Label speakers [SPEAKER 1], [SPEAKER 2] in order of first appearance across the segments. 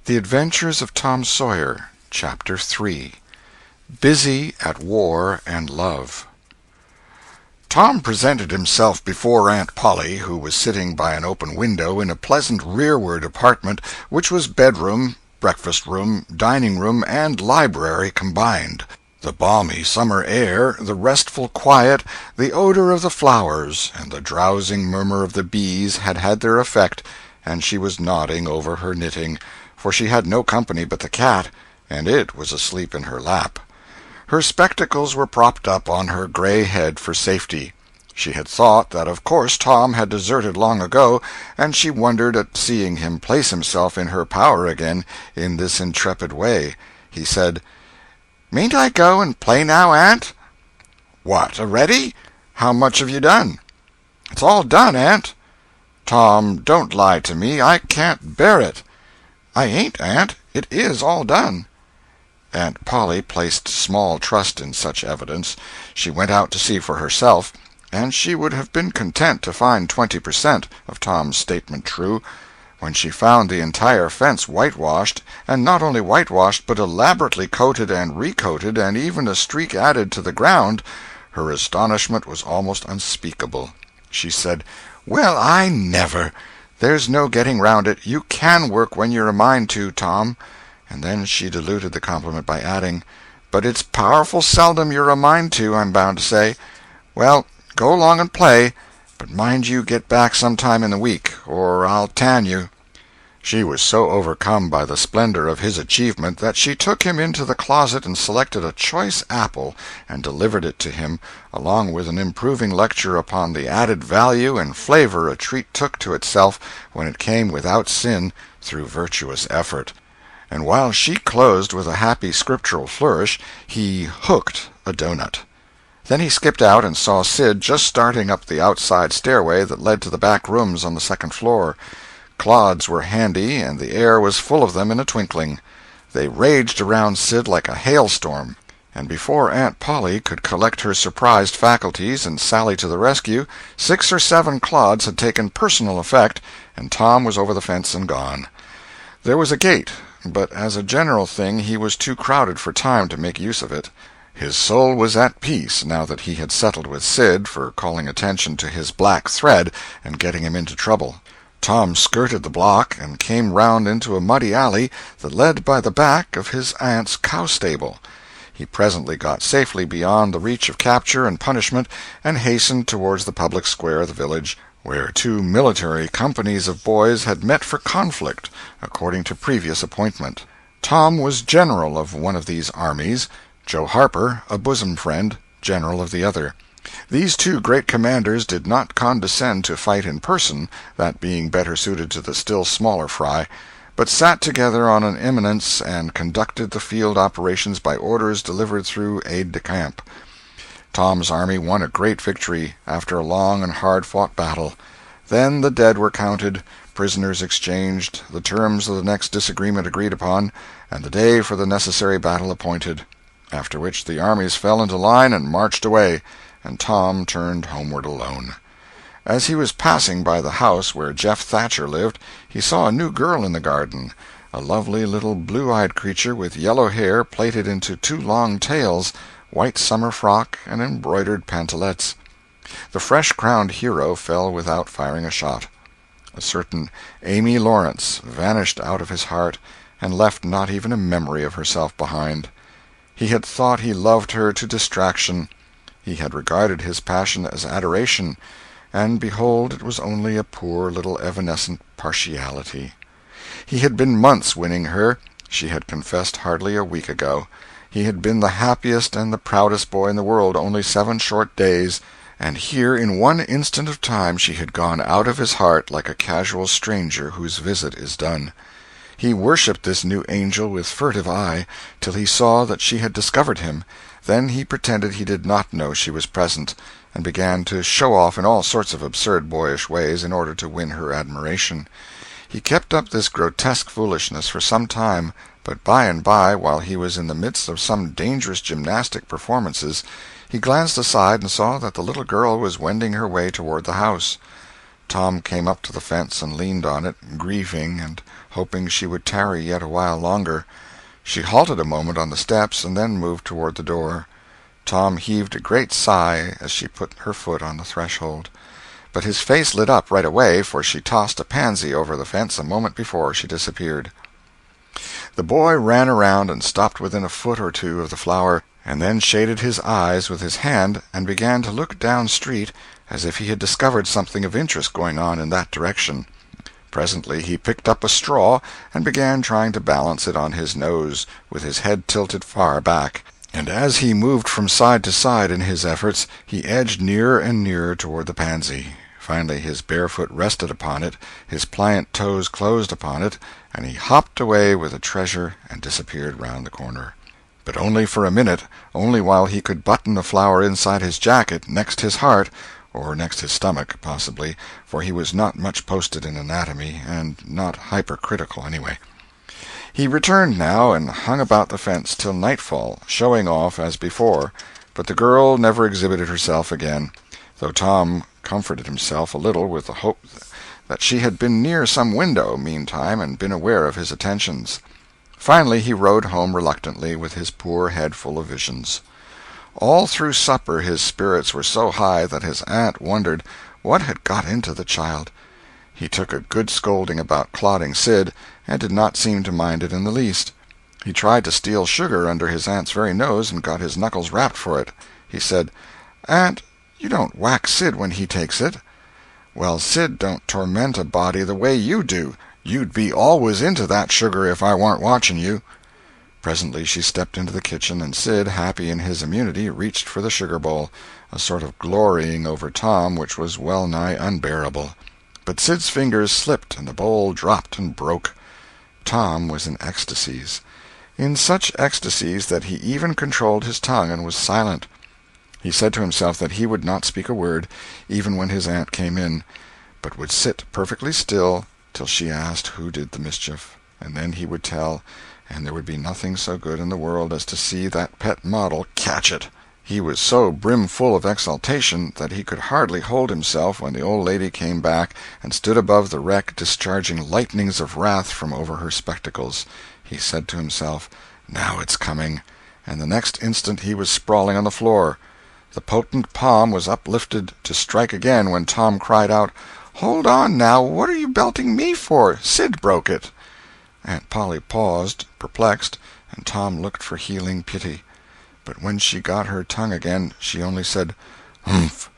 [SPEAKER 1] The Adventures of Tom Sawyer, Chapter 3. Busy at War and Love. Tom presented himself before Aunt Polly, who was sitting by an open window in a pleasant rearward apartment which was bedroom, breakfast-room, dining-room, and library combined. The balmy summer air, the restful quiet, the odor of the flowers, and the drowsing murmur of the bees had had their effect, and she was nodding over her knitting, for she had no company but the cat, and it was asleep in her lap. Her spectacles were propped up on her gray head for safety. She had thought that of course Tom had deserted long ago, and she wondered at seeing him place himself in her power again in this intrepid way. He said, "Mayn't I go and play now, Aunt?" "What, a-ready? How much have you done?" "It's all done, Aunt." "Tom, don't lie to me. I can't bear it." "I ain't, Aunt. It is all done." Aunt Polly placed small trust in such evidence. She went out to see for herself, and she would have been content to find 20% of Tom's statement true. When she found the entire fence whitewashed, and not only whitewashed but elaborately coated and recoated, and even a streak added to the ground, her astonishment was almost unspeakable. She said, "Well, I never! There's no getting round it. You can work when you're a mind to, Tom." And then she diluted the compliment by adding, "But it's powerful seldom you're a mind to, I'm bound to say. Well, go along and play, but mind you get back sometime in the week, or I'll tan you." She was so overcome by the splendor of his achievement that she took him into the closet and selected a choice apple and delivered it to him, along with an improving lecture upon the added value and flavor a treat took to itself when it came without sin through virtuous effort. And while she closed with a happy scriptural flourish, he hooked a doughnut. Then he skipped out and saw Sid just starting up the outside stairway that led to the back rooms on the second floor. Clods were handy, and the air was full of them in a twinkling. They raged around Sid like a hailstorm, and before Aunt Polly could collect her surprised faculties and sally to the rescue, 6 or 7 clods had taken personal effect, and Tom was over the fence and gone. There was a gate, but as a general thing he was too crowded for time to make use of it. His soul was at peace now that he had settled with Sid for calling attention to his black thread and getting him into trouble. Tom skirted the block and came round into a muddy alley that led by the back of his aunt's cow-stable. He presently got safely beyond the reach of capture and punishment and hastened towards the public square of the village, where 2 military companies of boys had met for conflict, according to previous appointment. Tom was general of one of these armies, Joe Harper, a bosom friend, general of the other. These 2 great commanders did not condescend to fight in person, that being better suited to the still smaller fry, but sat together on an eminence and conducted the field operations by orders delivered through aide-de-camp. Tom's army won a great victory, after a long and hard-fought battle. Then the dead were counted, prisoners exchanged, the terms of the next disagreement agreed upon, and the day for the necessary battle appointed, after which the armies fell into line and marched away, and Tom turned homeward alone. As he was passing by the house where Jeff Thatcher lived, he saw a new girl in the garden, a lovely little blue-eyed creature with yellow hair plaited into 2 long tails, white summer frock, and embroidered pantalettes. The fresh-crowned hero fell without firing a shot. A certain Amy Lawrence vanished out of his heart and left not even a memory of herself behind. He had thought he loved her to distraction. He had regarded his passion as adoration, and behold it was only a poor little evanescent partiality. He had been months winning her. She had confessed hardly a week ago. He had been the happiest and the proudest boy in the world only 7 short days, and here in one instant of time she had gone out of his heart like a casual stranger whose visit is done. He worshipped this new angel with furtive eye, till he saw that she had discovered him. Then he pretended he did not know she was present, and began to show off in all sorts of absurd boyish ways in order to win her admiration. He kept up this grotesque foolishness for some time, but by and by, while he was in the midst of some dangerous gymnastic performances, he glanced aside and saw that the little girl was wending her way toward the house. Tom came up to the fence and leaned on it, grieving and hoping she would tarry yet a while longer. She halted a moment on the steps and then moved toward the door. Tom heaved a great sigh as she put her foot on the threshold. But his face lit up right away, for she tossed a pansy over the fence a moment before she disappeared. The boy ran around and stopped within a foot or two of the flower, and then shaded his eyes with his hand and began to look down street as if he had discovered something of interest going on in that direction. Presently he picked up a straw and began trying to balance it on his nose, with his head tilted far back, and as he moved from side to side in his efforts, he edged nearer and nearer toward the pansy. Finally his bare foot rested upon it, his pliant toes closed upon it, and he hopped away with the treasure and disappeared round the corner. But only for a minute, only while he could button the flower inside his jacket, next his heart, or next his stomach, possibly, for he was not much posted in anatomy, and not hypercritical anyway. He returned now and hung about the fence till nightfall, showing off as before, but the girl never exhibited herself again, though Tom comforted himself a little with the hope that she had been near some window meantime and been aware of his attentions. Finally he rode home reluctantly, with his poor head full of visions. All through supper his spirits were so high that his aunt wondered what had got into the child. He took a good scolding about clodding Sid, and did not seem to mind it in the least. He tried to steal sugar under his aunt's very nose, and got his knuckles rapped for it. He said, "Aunt, you don't whack Sid when he takes it." "Well, Sid don't torment a body the way you do. You'd be always into that sugar if I warn't watching you." Presently she stepped into the kitchen, and Sid, happy in his immunity, reached for the sugar bowl, a sort of glorying over Tom which was well-nigh unbearable. But Sid's fingers slipped, and the bowl dropped and broke. Tom was in ecstasies. In such ecstasies that he even controlled his tongue and was silent. He said to himself that he would not speak a word, even when his aunt came in, but would sit perfectly still till she asked who did the mischief, and then he would tell, and there would be nothing so good in the world as to see that pet model catch it. He was so brimful of exultation that he could hardly hold himself when the old lady came back and stood above the wreck discharging lightnings of wrath from over her spectacles. He said to himself, "Now it's coming," and the next instant he was sprawling on the floor. The potent palm was uplifted to strike again when Tom cried out, "Hold on, now, what are you belting me for? Sid broke it." Aunt Polly paused, perplexed, and Tom looked for healing pity. But when she got her tongue again, she only said, "Humph!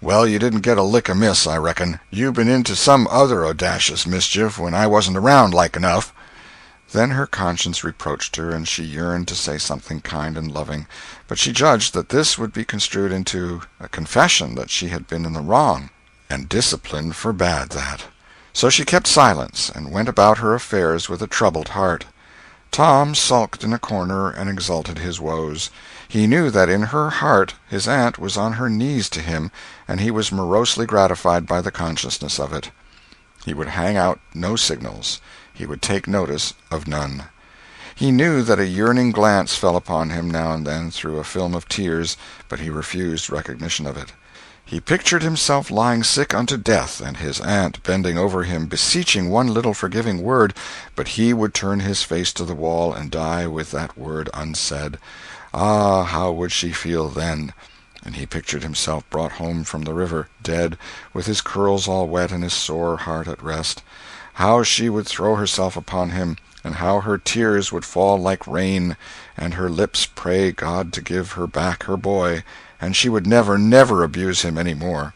[SPEAKER 1] Well, you didn't get a lick amiss, I reckon. You been into some other audacious mischief when I wasn't around, like enough." Then her conscience reproached her, and she yearned to say something kind and loving, but she judged that this would be construed into a confession that she had been in the wrong, and discipline forbade that. So she kept silence, and went about her affairs with a troubled heart. Tom sulked in a corner and exulted his woes. He knew that in her heart his aunt was on her knees to him, and he was morosely gratified by the consciousness of it. He would hang out no signals. He would take notice of none. He knew that a yearning glance fell upon him now and then through a film of tears, but he refused recognition of it. He pictured himself lying sick unto death, and his aunt bending over him beseeching one little forgiving word, but he would turn his face to the wall and die with that word unsaid. Ah, how would she feel then? And he pictured himself brought home from the river, dead, with his curls all wet and his sore heart at rest. How she would throw herself upon him, and how her tears would fall like rain, and her lips pray God to give her back her boy, and she would never, never abuse him any more.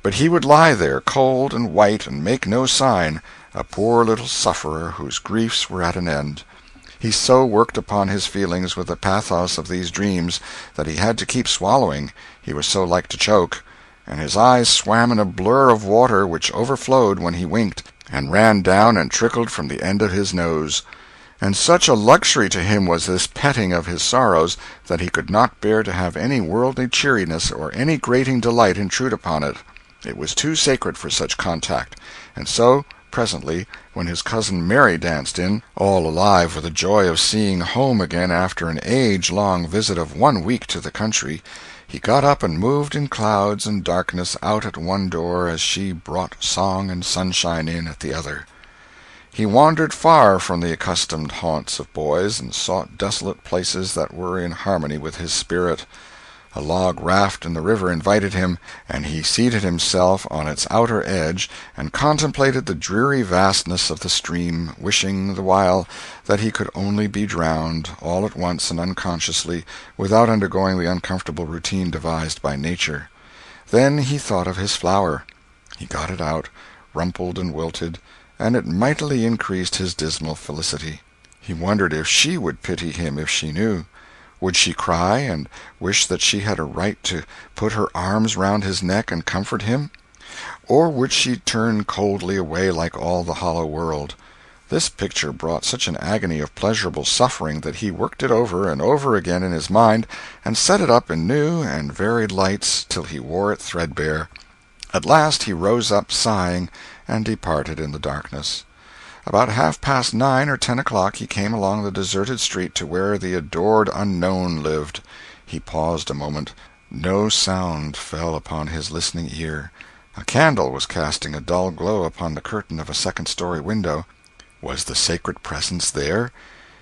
[SPEAKER 1] But he would lie there, cold and white, and make no sign, a poor little sufferer whose griefs were at an end. He so worked upon his feelings with the pathos of these dreams that he had to keep swallowing, he was so like to choke, and his eyes swam in a blur of water which overflowed when he winked, and ran down and trickled from the end of his nose. And such a luxury to him was this petting of his sorrows that he could not bear to have any worldly cheeriness or any grating delight intrude upon it. It was too sacred for such contact, and so, presently, when his cousin Mary danced in, all alive with the joy of seeing home again after an age-long visit of 1 week to the country, He got up and moved in clouds and darkness out at one door as she brought song and sunshine in at the other. He wandered far from the accustomed haunts of boys, and sought desolate places that were in harmony with his spirit. A log raft in the river invited him, and he seated himself on its outer edge and contemplated the dreary vastness of the stream, wishing the while that he could only be drowned, all at once and unconsciously, without undergoing the uncomfortable routine devised by nature. Then he thought of his flower. He got it out, rumpled and wilted, and it mightily increased his dismal felicity. He wondered if she would pity him if she knew. Would she cry, and wish that she had a right to put her arms round his neck and comfort him? Or would she turn coldly away like all the hollow world? This picture brought such an agony of pleasurable suffering that he worked it over and over again in his mind, and set it up in new and varied lights till he wore it threadbare. At last he rose up, sighing, and departed in the darkness. About 9:30 or 10 o'clock he came along the deserted street to where the adored unknown lived. He paused a moment. No sound fell upon his listening ear. A candle was casting a dull glow upon the curtain of a second-story window. Was the sacred presence there?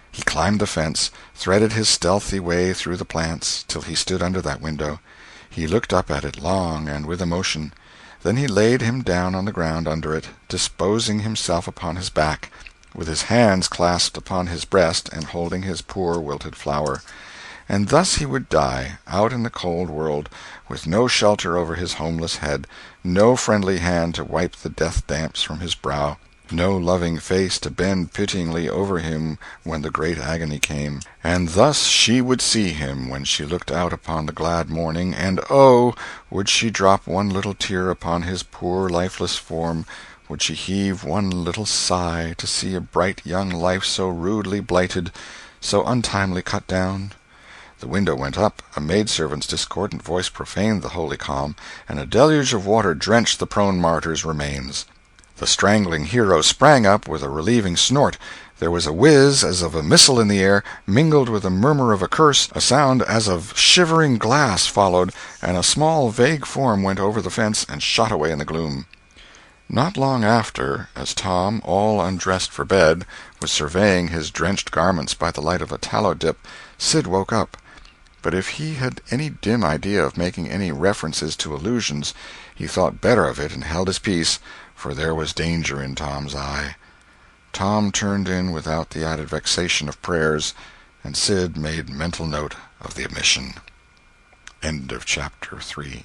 [SPEAKER 1] He climbed the fence, threaded his stealthy way through the plants, till he stood under that window. He looked up at it long and with emotion. Then he laid him down on the ground under it, disposing himself upon his back, with his hands clasped upon his breast and holding his poor wilted flower. And thus he would die, out in the cold world, with no shelter over his homeless head, no friendly hand to wipe the death-damps from his brow, no loving face to bend pityingly over him when the great agony came. And thus she would see him when she looked out upon the glad morning, and oh, would she drop one little tear upon his poor lifeless form, would she heave one little sigh to see a bright young life so rudely blighted, so untimely cut down? The window went up, a maidservant's discordant voice profaned the holy calm, and a deluge of water drenched the prone martyr's remains. The strangling hero sprang up with a relieving snort. There was a whiz as of a missile in the air, mingled with the murmur of a curse. A sound as of shivering glass followed, and a small vague form went over the fence and shot away in the gloom. Not long after, as Tom, all undressed for bed, was surveying his drenched garments by the light of a tallow-dip, Sid woke up. But if he had any dim idea of making any references to illusions, he thought better of it and held his peace, for there was danger in Tom's eye. Tom turned in without the added vexation of prayers, and Sid made mental note of the omission. End of chapter 3.